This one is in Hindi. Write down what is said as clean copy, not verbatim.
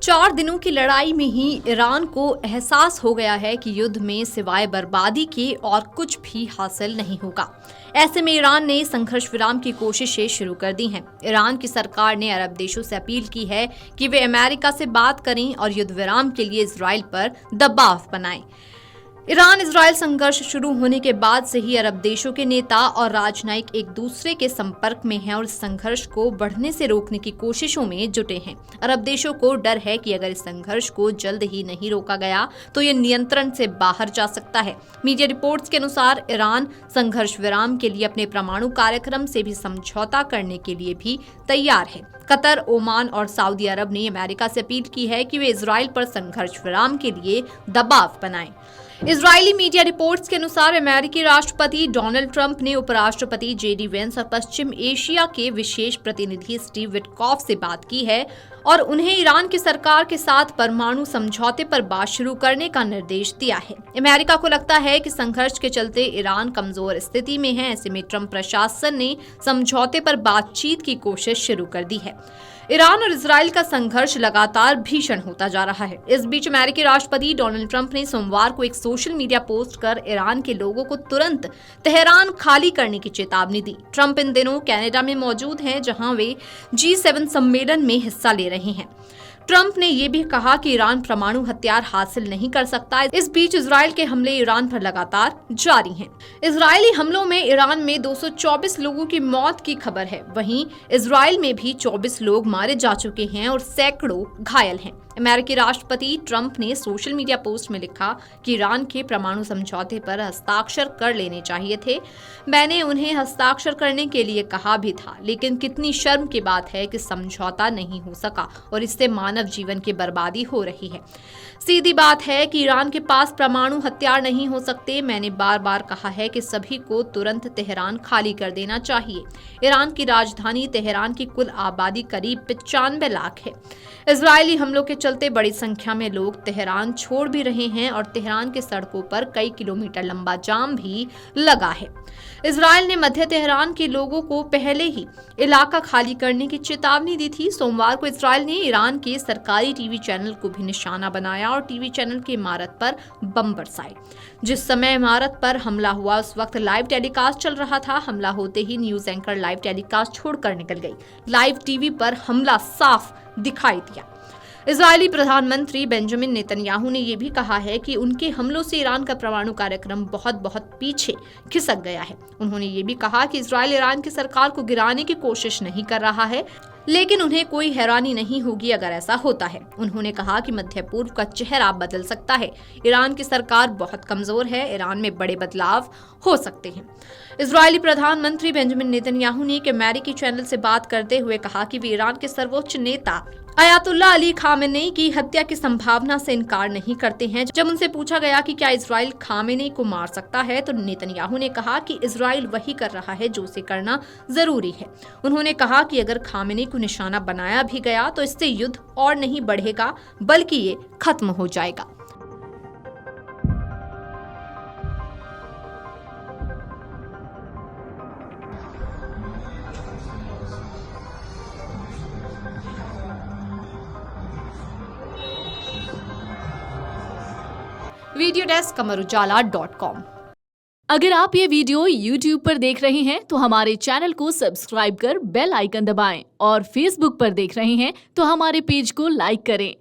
4 दिनों की लड़ाई में ही ईरान को एहसास हो गया है कि युद्ध में सिवाय बर्बादी के और कुछ भी हासिल नहीं होगा। ऐसे में ईरान ने संघर्ष विराम की कोशिशें शुरू कर दी हैं। ईरान की सरकार ने अरब देशों से अपील की है कि वे अमेरिका से बात करें और युद्ध विराम के लिए इजराइल पर दबाव बनाएं। ईरान इजराइल संघर्ष शुरू होने के बाद से ही अरब देशों के नेता और राजनयिक एक दूसरे के संपर्क में हैं और इस संघर्ष को बढ़ने से रोकने की कोशिशों में जुटे हैं। अरब देशों को डर है कि अगर इस संघर्ष को जल्द ही नहीं रोका गया तो ये नियंत्रण से बाहर जा सकता है। मीडिया रिपोर्ट्स के अनुसार ईरान संघर्ष विराम के लिए अपने परमाणु कार्यक्रम से भी समझौता करने के लिए भी तैयार है। कतर, ओमान और सऊदी अरब ने अमेरिका से अपील की है कि वे इजराइल पर संघर्ष विराम के लिए दबाव बनाएं। इजरायली मीडिया रिपोर्ट्स के अनुसार अमेरिकी राष्ट्रपति डोनाल्ड ट्रंप ने उपराष्ट्रपति जेडी वेंस और पश्चिम एशिया के विशेष प्रतिनिधि स्टीव विटकॉफ से बात की है और उन्हें ईरान की सरकार के साथ परमाणु समझौते पर बात शुरू करने का निर्देश दिया है। अमेरिका को लगता है कि संघर्ष के चलते ईरान कमजोर स्थिति में है। ऐसे में ट्रंप प्रशासन ने समझौते पर बातचीत की कोशिश शुरू कर दी है। ईरान और इजराइल का संघर्ष लगातार भीषण होता जा रहा है। इस बीच अमेरिकी राष्ट्रपति डोनाल्ड ट्रंप ने सोमवार को एक सोशल मीडिया पोस्ट कर ईरान के लोगों को तुरंत तेहरान खाली करने की चेतावनी दी। ट्रंप इन दिनों कनाडा में मौजूद हैं, जहां वे G7 सम्मेलन में हिस्सा ले रहे हैं। ट्रंप ने यह भी कहा कि ईरान परमाणु हथियार हासिल नहीं कर सकता। इस बीच इजराइल के हमले ईरान पर लगातार जारी हैं। इजरायली हमलों में ईरान में 224 लोगों की मौत की खबर है। वहीं इजराइल में भी 24 लोग मारे जा चुके हैं और सैकड़ों घायल हैं। अमेरिकी राष्ट्रपति ट्रंप ने सोशल मीडिया पोस्ट में लिखा कि ईरान के परमाणु समझौते पर हस्ताक्षर कर लेने चाहिए थे। मैंने उन्हें हस्ताक्षर करने के लिए कहा भी था, लेकिन कितनी शर्म की बात है कि समझौता नहीं हो सका और इससे मानव जीवन की बर्बादी हो रही है। सीधी बात है कि ईरान के पास परमाणु हथियार नहीं हो सकते। मैंने बार बार कहा है कि सभी को तुरंत तेहरान खाली कर देना चाहिए। ईरान की राजधानी तेहरान की कुल आबादी करीब 95 लाख है। इजरायली हमलों के चलते बड़ी संख्या में लोग तेहरान छोड़ भी रहे हैं और तेहरान के सड़कों पर कई किलोमीटर लंबा जाम भी लगा है। इजरायल ने मध्य तेहरान के लोगों को पहले ही इलाका खाली करने की चेतावनी दी थी। सोमवार को इजरायल ने ईरान के सरकारी टीवी चैनल को भी निशाना बनाया और टीवी चैनल की इमारत पर बम बरसाए। जिस समय इमारत पर हमला हुआ उस वक्त लाइव टेलीकास्ट चल रहा था। हमला होते ही न्यूज एंकर लाइव टेलीकास्ट छोड़कर निकल गई। लाइव टीवी पर हमला साफ दिखाई दिया। इजरायली प्रधानमंत्री बेंजामिन नेतन्याहू ने यह भी कहा है कि उनके हमलों से ईरान का परमाणु कार्यक्रम बहुत पीछे खिसक गया है। उन्होंने ये भी कहा कि इजरायल ईरान की सरकार को गिराने की कोशिश नहीं कर रहा है, लेकिन उन्हें कोई हैरानी नहीं होगी अगर ऐसा होता है। उन्होंने कहा कि मध्य पूर्व का चेहरा बदल सकता है। ईरान की सरकार बहुत कमजोर है। ईरान में बड़े बदलाव हो सकते हैं। इजरायली प्रधानमंत्री बेंजामिन नेतन्याहू ने एक अमेरिकी चैनल से बात करते हुए कहा कि वे ईरान के सर्वोच्च नेता अयातुल्लाह अली खामेनेई की हत्या की संभावना से इनकार नहीं करते हैं। जब उनसे पूछा गया कि क्या इजराइल खामेनेई को मार सकता है, तो नेतन्याहू ने कहा कि इजराइल वही कर रहा है जो उसे करना जरूरी है। उन्होंने कहा कि अगर खामेनेई को निशाना बनाया भी गया तो इससे युद्ध और नहीं बढ़ेगा, बल्कि ये खत्म हो जाएगा। Video desk amarujala.com। अगर आप ये वीडियो YouTube पर देख रहे हैं तो हमारे चैनल को सब्सक्राइब कर बेल आइकन दबाएं और Facebook पर देख रहे हैं तो हमारे पेज को लाइक करें।